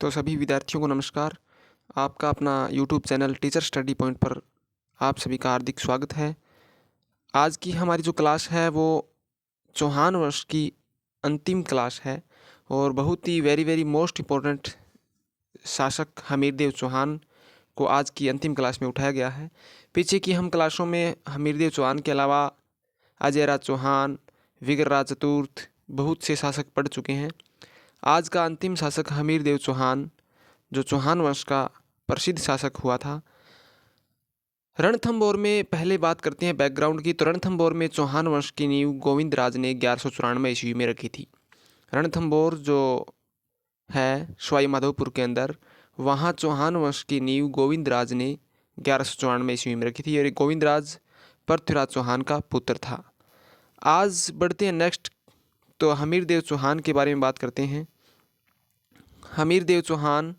तो सभी विद्यार्थियों को नमस्कार। आपका अपना YouTube channel teacher study point पर आप सभी का हार्दिक स्वागत है। आज की हमारी जो क्लास है वो चौहान वंश की अंतिम क्लास है और बहुत ही वेरी मोस्ट इम्पोर्टेंट शासक हमीरदेव चौहान को आज की अंतिम क्लास में उठाया गया है। पीछे की हम क्लासों में हमीरदेव चौहान के अलावा अजयराज चौहान, विग्रहराज चतुर्थ बहुत से शासक पढ़ चुके हैं। आज का अंतिम शासक हमीरदेव चौहान जो चौहान वंश का प्रसिद्ध शासक हुआ था। रणथंभौर में पहले बात करते हैं बैकग्राउंड की। तो रणथंभौर में चौहान वंश की नींव गोविंदराज ने 1194 ईस्वी में रखी थी। रणथंभौर जो है सवाई माधोपुर के अंदर, वहाँ चौहान वंश की नींव गोविंदराज ने 1194 ईस्वी में रखी थी और गोविंदराज पृथ्वीराज चौहान का पुत्र था। आज बढ़ते हैं नेक्स्ट, तो हमीरदेव चौहान के बारे में बात करते हैं। हमीरदेव चौहान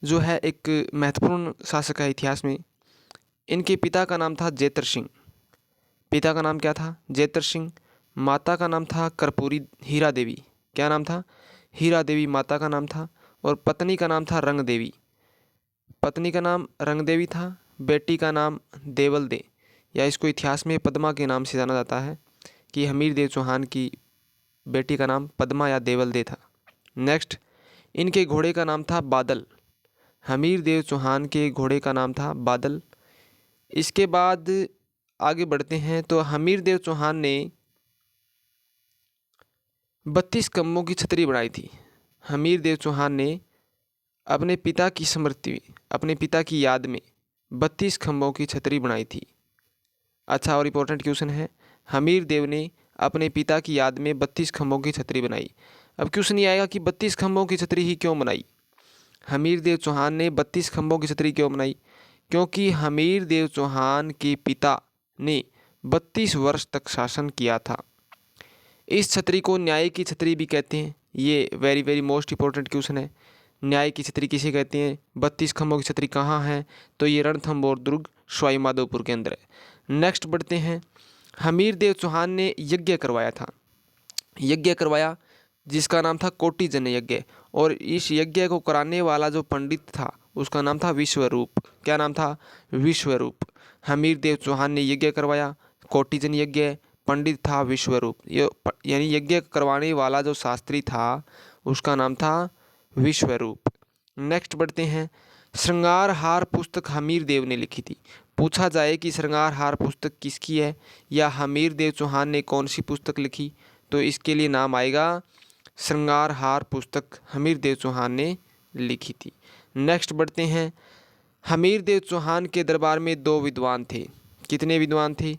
जो है एक महत्वपूर्ण शासक है इतिहास में। इनके पिता का नाम था जेतर सिंह। पिता का नाम क्या था? जेतर सिंह। माता का नाम था कर्पूरी हीरा देवी। क्या नाम था? हीरा देवी माता का नाम था। और पत्नी का नाम था रंग देवी। पत्नी का नाम रंग देवी था। बेटी का नाम देवल दे, या इसको इतिहास में पद्मा के नाम से जाना जाता है कि हमीरदेव चौहान की बेटी का नाम पद्मा या देवल दे था। नेक्स्ट, इनके घोड़े का नाम था बादल। हमीरदेव चौहान के घोड़े का नाम था बादल। इसके बाद आगे बढ़ते हैं, तो हमीरदेव चौहान ने 32 खंभों की छतरी बनाई थी। हमीरदेव चौहान ने अपने पिता की स्मृति में, अपने पिता की याद में 32 खंभों की छतरी बनाई थी। अच्छा और इम्पोर्टेंट क्वेश्चन है, हमीरदेव ने अपने पिता की याद में 32 खंभों की छतरी बनाई। अब क्वेश्चन ये आएगा कि 32 खंभों की छतरी ही क्यों बनाई? हमीरदेव चौहान ने 32 खंभों की छतरी क्यों बनाई? क्योंकि हमीरदेव चौहान के पिता ने 32 वर्ष तक शासन किया था। इस छतरी को न्याय की छतरी भी कहते हैं। ये वेरी मोस्ट इम्पोर्टेंट क्वेश्चन है। न्याय की छतरी किसे कहते हैं? 32 खंभों की छतरी कहाँ है? तो ये रणथंभौर दुर्ग सवाई माधोपुर के अंदर है। नेक्स्ट बढ़ते हैं, हमीरदेव चौहान ने यज्ञ करवाया था। यज्ञ करवाया जिसका नाम था कोटि जन यज्ञ, और इस यज्ञ को कराने वाला जो पंडित था उसका नाम था विश्वरूप। क्या नाम था? विश्वरूप। हमीरदेव चौहान ने यज्ञ करवाया, कोटि जन यज्ञ, पंडित था विश्वरूप। यानी यज्ञ करवाने वाला जो शास्त्री था उसका नाम था विश्वरूप। नेक्स्ट बढ़ते हैं, श्रृंगार हार पुस्तक हमीरदेव ने लिखी थी। पूछा जाए कि श्रृंगार हार पुस्तक किसकी है या हमीरदेव चौहान ने कौन सी पुस्तक लिखी, तो इसके लिए नाम आएगा श्रृंगार हार पुस्तक हमीरदेव चौहान ने लिखी थी। नेक्स्ट बढ़ते हैं, हमीरदेव चौहान के दरबार में 2 विद्वान थे। कितने विद्वान थे?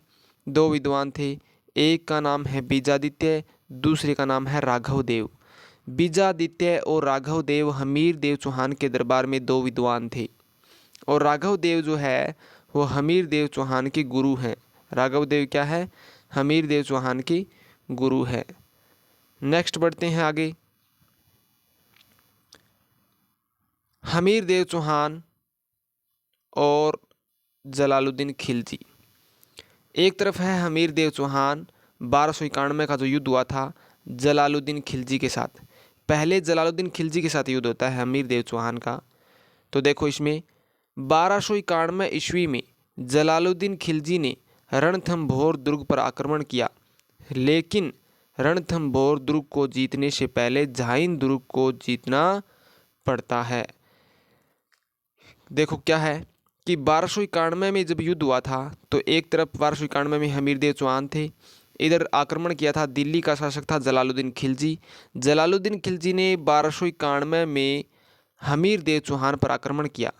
2 विद्वान थे। एक का नाम है बीजादित्य, दूसरे का नाम है राघव देव। बीजादित्य और राघव देव हमीरदेव चौहान के दरबार में 2 विद्वान थे, और राघव देव जो है वो हमीरदेव चौहान के गुरु हैं। राघव देव क्या है? हमीरदेव चौहान के गुरु है। नेक्स्ट बढ़ते हैं आगे, हमीरदेव चौहान और जलालुद्दीन खिलजी। एक तरफ है हमीरदेव चौहान, 1291 का जो युद्ध हुआ था जलालुद्दीन खिलजी के साथ। पहले जलालुद्दीन खिलजी के साथ युद्ध होता है हमीरदेव चौहान का। तो देखो इसमें 1291 ईस्वी में जलालुद्दीन खिलजी ने रणथंभौर दुर्ग पर आक्रमण किया, लेकिन रणथंभौर दुर्ग को जीतने से पहले झाइन दुर्ग को जीतना पड़ता है। देखो क्या है कि 1291 में जब युद्ध हुआ था तो एक तरफ 1291 में हमीरदेव चौहान थे, इधर आक्रमण किया था दिल्ली का शासक था जलालुद्दीन खिलजी। जलालुद्दीन खिलजी ने 1291 में हमीरदेव चौहान पर आक्रमण किया,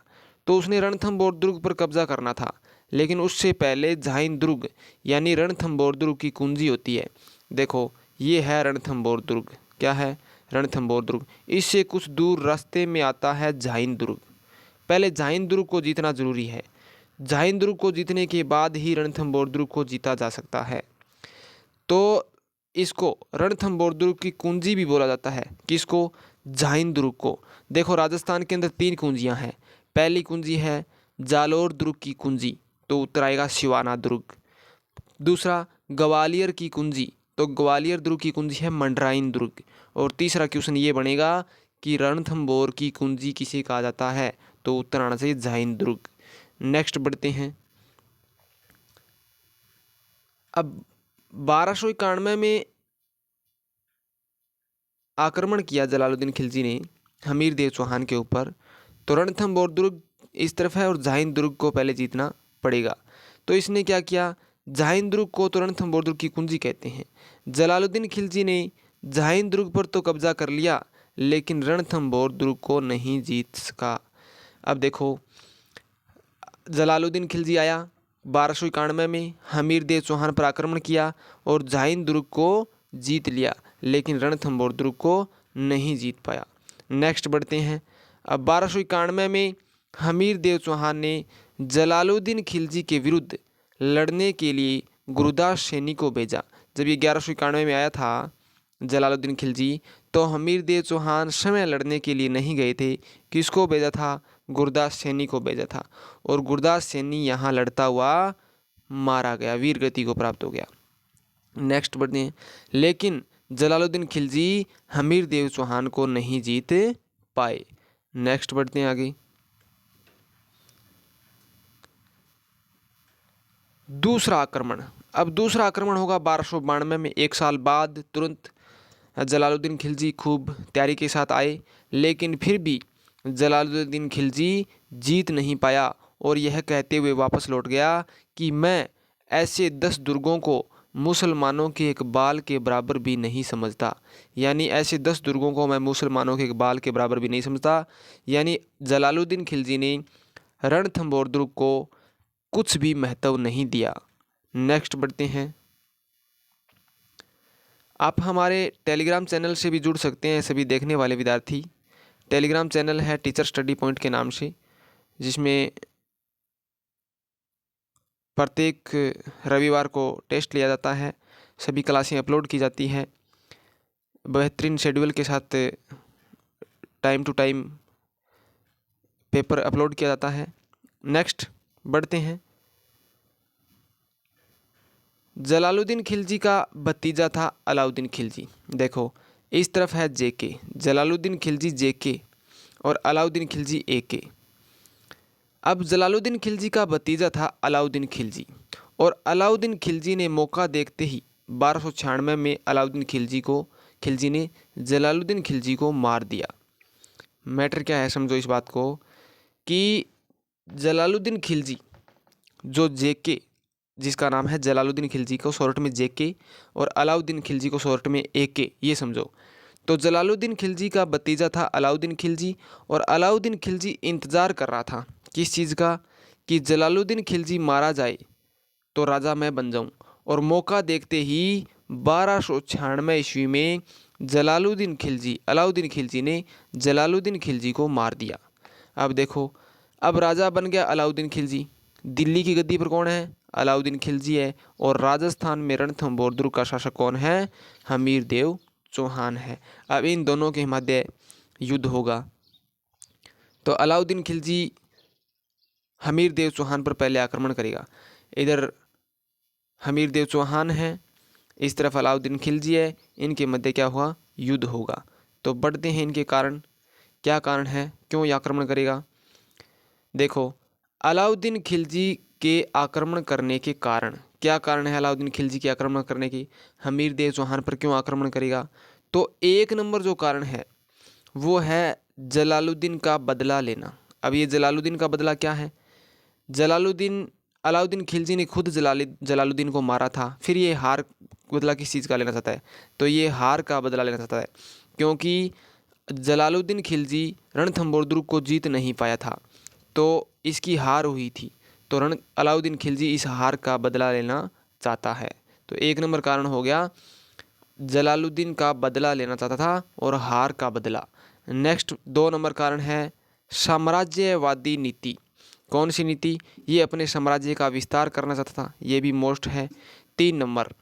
तो उसने रणथंभौर दुर्ग पर कब्जा करना था, लेकिन उससे पहले झाइन दुर्ग यानी रणथंभौर दुर्ग की कुंजी होती है। देखो ये है रणथंभौर दुर्ग। क्या है? रणथंभौर दुर्ग। इससे कुछ दूर रास्ते में आता है झाइन दुर्ग। पहले झाइन दुर्ग को जीतना जरूरी है। झाइन दुर्ग को जीतने के बाद ही रणथंभौर दुर्ग को जीता जा सकता है। तो इसको रणथंभौर दुर्ग की कुंजी भी बोला जाता है। किसको? झाइन दुर्ग को। देखो राजस्थान के अंदर 3 कुंजियां हैं। पहली कुंजी है जालोर दुर्ग की कुंजी, तो उत्तर आएगा सिवाना दुर्ग। दूसरा ग्वालियर की कुंजी, तो ग्वालियर दुर्ग की कुंजी है मंडराइन दुर्ग। और तीसरा क्वेश्चन ये बनेगा कि रणथंभौर की कुंजी किसे कहा जाता है? तो उत्तर आना चाहिए झाइन दुर्ग। नेक्स्ट बढ़ते हैं। अब 1291 में आक्रमण किया जलालुद्दीन खिलजी ने हमीर देव चौहान के ऊपर, तो रणथंभौर दुर्ग इस तरफ है और झाइन दुर्ग को पहले जीतना पड़ेगा। तो इसने क्या किया, झाइन दुर्ग को तो रणथंभौर दुर्ग की कुंजी कहते हैं। जलालुद्दीन खिलजी ने झाइन दुर्ग पर तो कब्जा कर लिया, लेकिन रणथंभौर दुर्ग को नहीं जीत सका। अब देखो, जलालुद्दीन खिलजी आया 1291 में, हमीर देव चौहान पर आक्रमण किया और झाइन दुर्ग को जीत लिया, लेकिन रणथंभौर दुर्ग को नहीं जीत पाया। नेक्स्ट बढ़ते हैं। अब 1291 में हमीर देव चौहान ने जलालुद्दीन खिलजी के विरुद्ध लड़ने के लिए गुरदास सैनी को भेजा। जब ये 1191 में आया था जलालुद्दीन खिलजी, तो हमीर देव चौहान स्वयं लड़ने के लिए नहीं गए थे। किसको भेजा था? गुरदास सैनी को भेजा था, और गुरदास सैनी यहाँ लड़ता हुआ मारा गया, वीर गति को प्राप्त हो गया। नेक्स्ट बढ़ते हैं। लेकिन जलालुद्दीन खिलजी हमीर देव चौहान को नहीं जीत पाए। नेक्स्ट बढ़ते हैं आगे। दूसरा आक्रमण। अब दूसरा आक्रमण होगा 1292 में, एक साल बाद तुरंत जलालुद्दीन खिलजी खूब तैयारी के साथ आए, लेकिन फिर भी जलालुद्दीन खिलजी जीत नहीं पाया और यह कहते हुए वापस लौट गया कि मैं ऐसे 10 दुर्गों को मुसलमानों के एक बाल के बराबर भी नहीं समझता। यानी ऐसे 10 दुर्गों को मैं मुसलमानों के एक बाल के बराबर भी नहीं समझता। यानी जलालुद्दीन खिलजी ने रणथंभौर दुर्ग को कुछ भी महत्व नहीं दिया। नेक्स्ट बढ़ते हैं। आप हमारे टेलीग्राम चैनल से भी जुड़ सकते हैं सभी देखने वाले विद्यार्थी। टेलीग्राम चैनल है टीचर स्टडी पॉइंट के नाम से, जिसमें प्रत्येक रविवार को टेस्ट लिया जाता है, सभी क्लासें अपलोड की जाती हैं, बेहतरीन शेड्यूल के साथ time to time paper upload किया जाता है। नेक्स्ट बढ़ते हैं। जलालुद्दीन खिलजी का भतीजा था अलाउद्दीन खिलजी। देखो, इस तरफ है जेके, जलालुद्दीन खिलजी जेके और अलाउद्दीन खिलजी एके। अब जलालुद्दीन खिलजी का भतीजा था अलाउद्दीन खिलजी, और अलाउद्दीन खिलजी ने मौका देखते ही 1296 में अलाउद्दीन खिलजी ने जलालुद्दीन खिलजी को मार दिया। मैटर क्या है, समझो इस बात को कि जलालुद्दीन खिलजी जो जेके, जिसका नाम है जलालुद्दीन खिलजी को शॉर्ट में जेके और अलाउद्दीन खिलजी को शॉर्ट में एके, ये समझो। तो जलालुद्दीन खिलजी का भतीजा था अलाउद्दीन खिलजी, और अलाउद्दीन खिलजी इंतज़ार कर रहा था किस चीज़ का, कि जलालुद्दीन खिलजी मारा जाए तो राजा मैं बन जाऊं। और मौका देखते ही 1296 ईस्वी में अलाउद्दीन खिलजी ने जलालुद्दीन खिलजी को मार दिया। अब देखो, अब राजा बन गया अलाउद्दीन खिलजी। दिल्ली की गद्दी पर कौन है? अलाउद्दीन खिलजी है, और राजस्थान में रणथंभौर दुर्ग का शासक कौन है? हमीर देव चौहान है। अब इन दोनों के मध्य युद्ध होगा। तो अलाउद्दीन खिलजी हमीर देव चौहान पर पहले आक्रमण करेगा। इधर हमीर देव चौहान है, इस तरफ अलाउद्दीन खिलजी है, इनके मध्य क्या हुआ? युद्ध होगा। तो बढ़ते हैं इनके कारण। क्या कारण है, क्यों ये आक्रमण करेगा? देखो, अलाउद्दीन खिलजी के आक्रमण करने के कारण, क्या कारण है अलाउद्दीन खिलजी के आक्रमण करने की? हमीर देव चौहान पर क्यों आक्रमण करेगा? तो एक नंबर जो कारण है वो है जलालुद्दीन का बदला लेना। अब ये जलालुद्दीन का बदला क्या है? अलाउद्दीन खिलजी ने खुद जलालुद्दीन को मारा था, फिर ये हार बदला किस चीज़ का लेना चाहता है? तो ये हार का बदला लेना चाहता है, क्योंकि जलालुद्दीन खिलजी रणथंभौर दुर्ग को जीत नहीं पाया था, तो इसकी हार हुई थी। तो अलाउद्दीन खिलजी इस हार का बदला लेना चाहता है। तो एक नंबर कारण हो गया, जलालुद्दीन का बदला लेना चाहता था और हार का बदला। नेक्स्ट 2 नंबर कारण है साम्राज्यवादी नीति। कौन सी नीति? ये अपने साम्राज्य का विस्तार करना चाहता था, ये भी मोस्ट है। 3 नंबर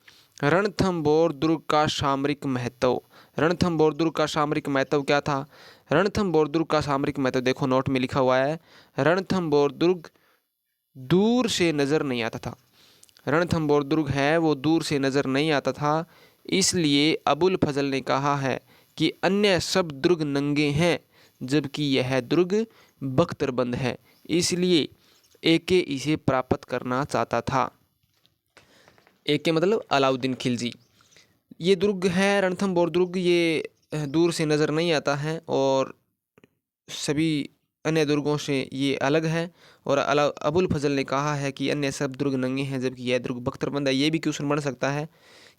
रणथंभौर दुर्ग का सामरिक महत्व। रणथंभौर दुर्ग का सामरिक महत्व क्या था? रणथंभौर दुर्ग का सामरिक महत्व देखो, नोट में लिखा हुआ है, रणथंभौर दुर्ग दूर से नज़र नहीं आता था। रणथंभौर दुर्ग है वो दूर से नज़र नहीं आता था, इसलिए अबुल फजल ने कहा है कि अन्य सब दुर्ग नंगे हैं जबकि यह दुर्ग बख्तरबंद है, इसलिए एके इसे प्राप्त करना चाहता था। एके मतलब अलाउद्दीन खिलजी। ये दुर्ग है रणथंभौर दुर्ग, ये दूर से नज़र नहीं आता है और सभी अन्य दुर्गों से ये अलग है। और अबुल फजल ने कहा है कि अन्य सब दुर्ग नंगे हैं जबकि यह दुर्ग बख्तरबंद है। ये भी क्वेश्चन बन सकता है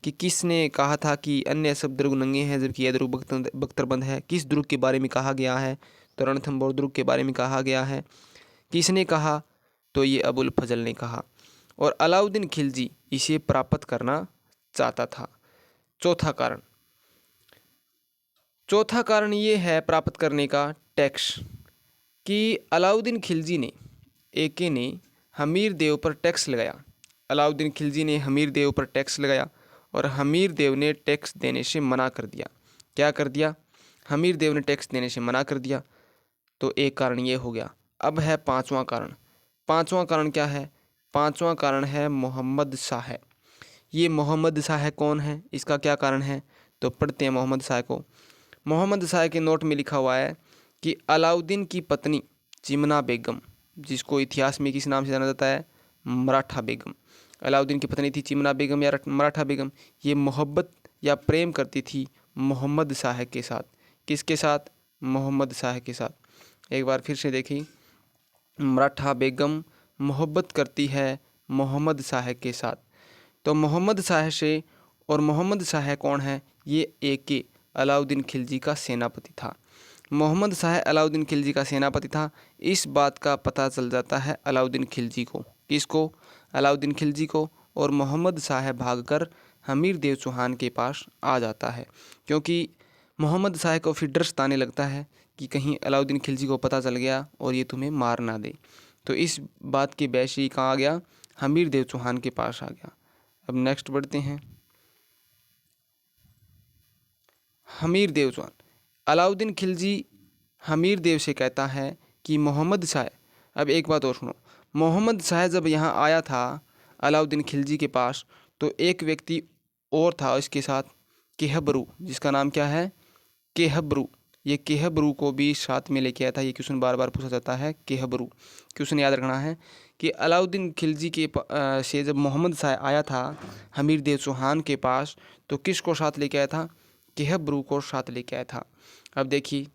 कि किसने कहा था कि अन्य सब दुर्ग नंगे हैं जबकि यह दुर्ग बख्तरबंद है, किस दुर्ग के बारे में कहा गया है? तो रणथंभौर दुर्ग के बारे में कहा गया है। किसने कहा? तो ये अबुल फजल ने कहा। और अलाउद्दीन खिलजी इसे प्राप्त करना चाहता था। चौथा कारण ये है प्राप्त करने का, टैक्स, कि अलाउद्दीन खिलजी ने, एके ने हमीर देव पर टैक्स लगाया। अलाउद्दीन खिलजी ने हमीर देव पर टैक्स लगाया और हमीर देव ने टैक्स देने से मना कर दिया। क्या कर दिया? हमीर देव ने टैक्स देने से मना कर दिया। तो एक कारण ये हो गया। अब है पांचवा कारण। पांचवा कारण क्या है? पांचवा कारण है मोहम्मद शाह। ये मोहम्मद शाह कौन है? इसका क्या कारण है? तो पढ़ते हैं मोहम्मद शाह को। मोहम्मद शाह के नोट में लिखा हुआ है कि अलाउद्दीन की पत्नी चिमना बेगम, जिसको इतिहास में किस नाम से जाना जाता है? मराठा बेगम। अलाउद्दीन की पत्नी थी चिमना बेगम या मराठा बेगम। ये मोहब्बत या प्रेम करती थी मोहम्मद शाह के साथ। किसके साथ? मोहम्मद शाह के साथ। एक बार फिर से देखिए, मराठा बेगम मोहब्बत करती है मोहम्मद शाह के साथ। तो मोहम्मद शाह से, और मोहम्मद शाह कौन है? ये एके अलाउद्दीन खिलजी का सेनापति था। मोहम्मद शाह अलाउद्दीन खिलजी का सेनापति था। इस बात का पता चल जाता है अलाउद्दीन खिलजी को। किसको? अलाउद्दीन खिलजी को। और मोहम्मद शाह भागकर हमीर देव चौहान के पास आ जाता है, क्योंकि मोहम्मद शाह को फिर डर सताने लगता है कि कहीं अलाउद्दीन खिलजी को पता चल गया और ये तुम्हें मार ना दे। तो इस बात के बहस ही कहाँ आ गया? हमीर देव चौहान के पास आ गया। अब नेक्स्ट बढ़ते हैं। हमीर देव चौहान। अलाउद्दीन खिलजी हमीर देव से कहता है कि मोहम्मद शाह, अब एक बात और सुनो, मोहम्मद शाह जब यहाँ आया था अलाउद्दीन खिलजी के पास, तो एक व्यक्ति और था इसके साथ, केहबरू, जिसका नाम क्या है? केहबरू। ये केहबरू को भी साथ में लेके आया था। ये क्वेश्चन बार बार पूछा जाता है, केहबरू। क्वेश्चन याद रखना है कि अलाउद्दीन खिलजी के से जब मोहम्मद शाह आया था हमीर देव चौहान के पास, तो किसको साथ लेके आया था? केहबरू को साथ लेके आया था। अब देखिए,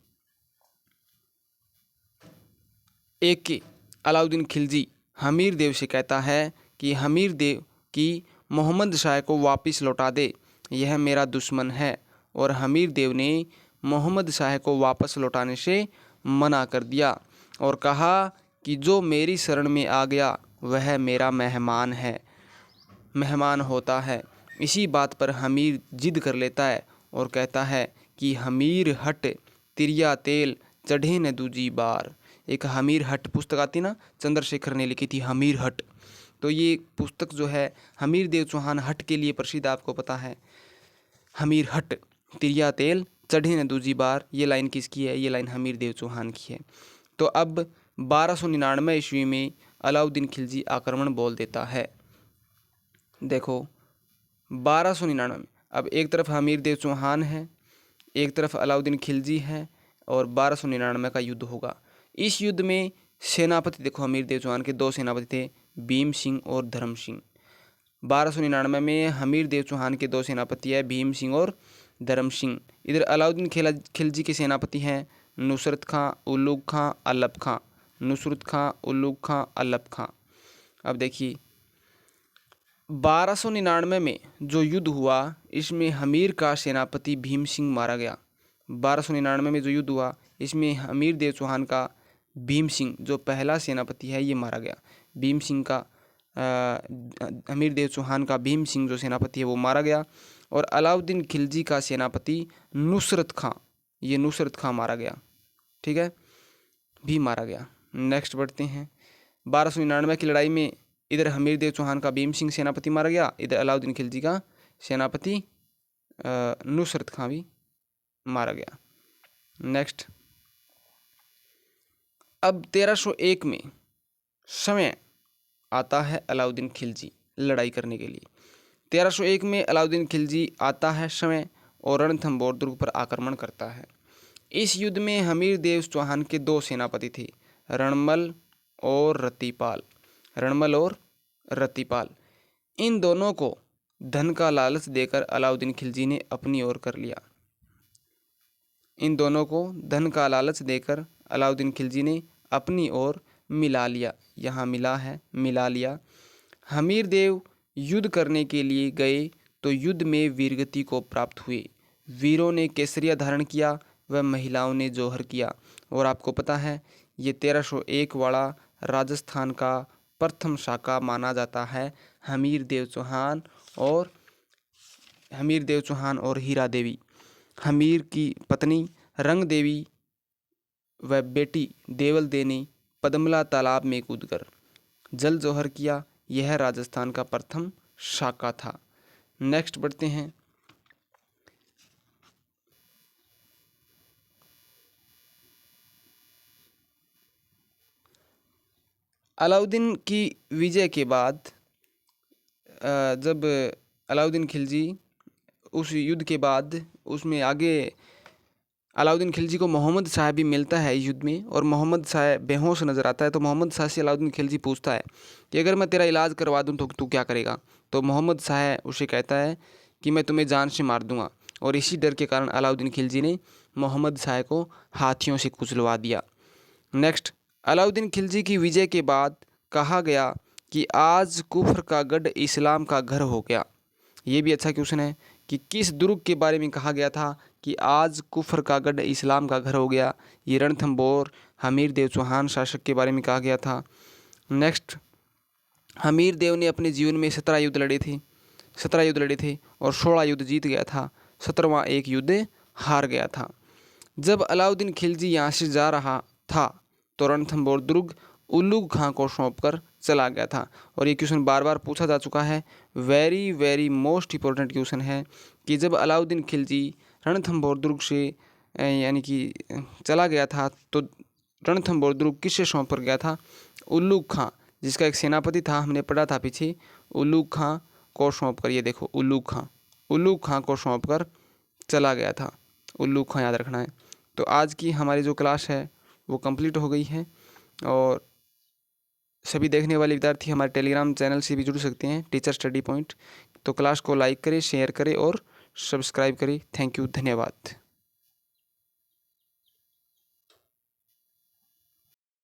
एक के अलाउद्दीन खिलजी हमीर देव से कहता है कि हमीर देव की मोहम्मद शाह को वापस लौटा दे, यह मेरा दुश्मन है। और हमीर देव ने मोहम्मद शाह को वापस लौटाने से मना कर दिया और कहा कि जो मेरी शरण में आ गया वह मेरा मेहमान होता है। इसी बात पर हमीर जिद कर लेता है और कहता है कि हमीर हट तिरिया तेल चढ़े न दूजी बार। एक हमीर हट पुस्तक आती ना, चंद्रशेखर ने लिखी थी हमीर हट। तो ये पुस्तक जो है हमीर देव चौहान हट के लिए प्रसिद्ध, आपको पता है। हमीर हट तिरिया तेल चढ़े न दूजी बार, ये लाइन किसकी है? ये लाइन हमीर देव चौहान की है। तो अब 1299 ईस्वी में अलाउद्दीन खिलजी आक्रमण बोल देता है। देखो 1299 में अब एक तरफ हमीर देव चौहान है, एक तरफ अलाउद्दीन खिलजी है और 1299 का युद्ध होगा। इस युद्ध में सेनापति देखो, हमीर देव चौहान के दो सेनापति थे, भीम सिंह और धर्म सिंह। 1299 में हमीर देव चौहान के दो सेनापति है, भीम सिंह और धर्म सिंह। इधर अलाउद्दीन खिलजी के सेनापति हैं नुसरत खां, उल्लुग खां, अल्लब खां। नुसरत खां, उल्लुग खां, अल्लब खां। अब देखिए 1299 में जो युद्ध हुआ, इसमें हमीर का सेनापति भीम सिंह मारा गया। 1299 में जो युद्ध हुआ, इसमें हमीर देव चौहान का भीम सिंह जो पहला सेनापति है ये मारा गया। भीम सिंह का हमीर देव चौहान का भीम सिंह जो सेनापति है वो मारा गया। और अलाउद्दीन खिलजी का सेनापति नुसरत खां, ये नुसरत खां मारा गया। ठीक है, भी मारा गया। नेक्स्ट बढ़ते हैं। 1299 की लड़ाई में इधर हमीर देव चौहान का भीम सिंह सेनापति मारा गया, इधर अलाउद्दीन खिलजी का सेनापति नुसरत खां भी मारा गया। नेक्स्ट, अब 1301 में समय आता है अलाउद्दीन खिलजी लड़ाई करने के लिए। 1301 में अलाउद्दीन खिलजी आता है समय और रणथंभौर दुर्ग पर आक्रमण करता है। इस युद्ध में हमीरदेव चौहान के 2 सेनापति थे, रणमल और रतिपाल। रणमल और रतिपाल इन दोनों को धन का लालच देकर अलाउद्दीन खिलजी ने अपनी ओर कर लिया। इन दोनों को धन का लालच देकर अलाउद्दीन खिलजी ने अपनी ओर मिला लिया। यहाँ मिला है, मिला लिया। हमीरदेव युद्ध करने के लिए गए तो युद्ध में वीरगति को प्राप्त हुए। वीरों ने केसरिया धारण किया व महिलाओं ने जौहर किया। और आपको पता है ये 1301 वाला राजस्थान का प्रथम शाका माना जाता है हमीरदेव चौहान और हीरा देवी। हमीर की पत्नी रंग देवी व बेटी देवल दे ने पद्मला तालाब में कूदकर जल जौहर किया। यह राजस्थान का प्रथम शाका था। नेक्स्ट बढ़ते हैं। अलाउद्दीन की विजय के बाद जब अलाउद्दीन खिलजी उस युद्ध के बाद उसमें आगे अलाउद्दीन खिलजी को मोहम्मद शाह भी मिलता है युद्ध में, और मोहम्मद शाह बेहोश नज़र आता है। तो मोहम्मद शाह से अलाउद्दीन खिलजी पूछता है कि अगर मैं तेरा इलाज करवा दूं तो तू क्या करेगा। तो मोहम्मद शाह उसे कहता है कि मैं तुम्हें जान से मार दूंगा। और इसी डर के कारण अलाउद्दीन खिलजी ने मोहम्मद शाह को हाथियों से कुचलवा दिया। नेक्स्ट, अलाउद्दीन खिलजी की विजय के बाद कहा गया कि आज कुफर का गढ़ इस्लाम का घर हो गया। ये भी अच्छा क्वेश्चन है कि किस दुर्ग के बारे में कहा गया था कि आज कुफर का गढ़ इस्लाम का घर हो गया। ये रणथंभौर हमीरदेव चौहान शासक के बारे में कहा गया था। नेक्स्ट, हमीरदेव ने अपने जीवन में 17 युद्ध लड़े थे और 16 युद्ध जीत गया था। 17वां एक युद्ध हार गया था। जब अलाउद्दीन खिलजी यहाँ से जा रहा था तो रणथंभौर दुर्ग उल्लुग खां को सौंपकर चला गया था। और ये क्वेश्चन बार बार पूछा जा चुका है, very very most important question है कि जब अलाउद्दीन खिलजी रणथंभौर दुर्ग से यानी कि चला गया था तो रणथंभौर दुर्ग किससे सौंप कर गया था? उल्लुग खां, जिसका एक सेनापति था, हमने पढ़ा था पीछे, उल्लुग खां को सौंप कर, ये देखो उल्लुग खां को सौंप कर चला गया था। उल्लुग खां याद रखना है। तो आज की हमारी जो क्लास है वो कंप्लीट हो गई है। और सभी देखने वाले विद्यार्थी हमारे टेलीग्राम चैनल से भी जुड़ सकते हैं, टीचर स्टडी पॉइंट। तो क्लास को लाइक करें, शेयर करें और सब्सक्राइब करें। थैंक यू, धन्यवाद।